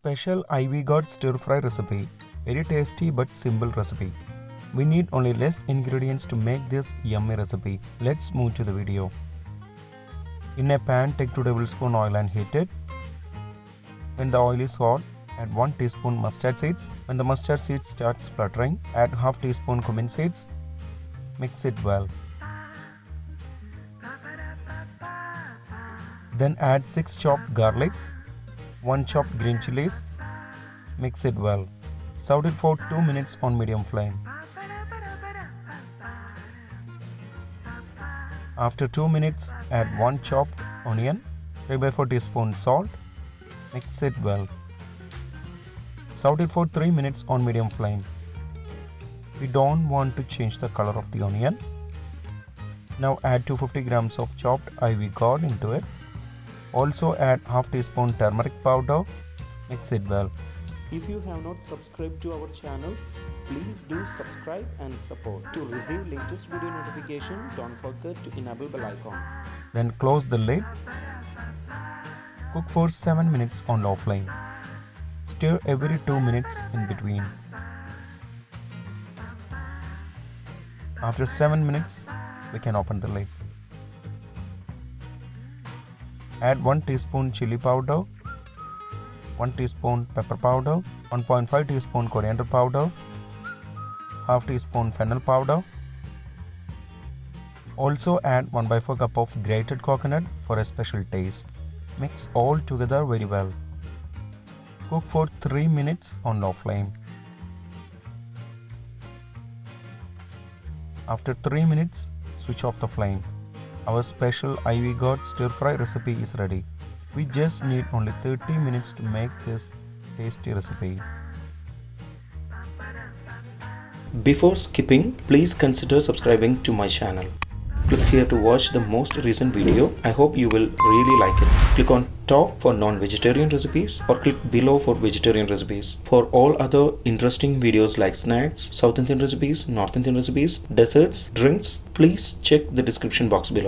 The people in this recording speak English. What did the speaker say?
special Ivygourd stir-fry recipe. Very tasty but simple recipe. We need only less ingredients to make this yummy recipe. Let's move to the video. In a pan, take 2 tablespoons oil and heat it. When the oil is hot, add 1 teaspoon mustard seeds. When the mustard seeds start spluttering, add half teaspoon cumin seeds. Mix it well. Then add 6 chopped garlics, 1 chopped green chillies. Mix it well. Saute it for 2 minutes on medium flame. After 2 minutes, add 1 chopped onion, 3/4 teaspoon salt. Mix it well. Saute it for 3 minutes on medium flame. We don't want to change the color of the onion. Now add 250 grams of chopped Ivygourd into it. Also add half teaspoon turmeric powder. Mix it well. If you have not subscribed to our channel, please do subscribe and support. To receive latest video notification, don't forget to enable bell icon. Then close the lid. Cook for 7 minutes on low flame. Stir every 2 minutes in between. After 7 minutes, we can open the lid. Add 1 teaspoon chilli powder, 1 teaspoon pepper powder, 1.5 teaspoon coriander powder, half teaspoon fennel powder. Also add 1/4 cup of grated coconut for a special taste. Mix all together very well. Cook for 3 minutes on low flame. After 3 minutes, switch off the flame. Our special Ivygourd stir-fry recipe is ready. We just need only 30 minutes to make this tasty recipe. Before skipping, please consider subscribing to my channel. Click here to watch the most recent video. I hope you will really like it. Click on top for non-vegetarian recipes or click below for vegetarian recipes. For all other interesting videos like snacks, South Indian recipes, North Indian recipes, desserts, drinks, please check the description box below.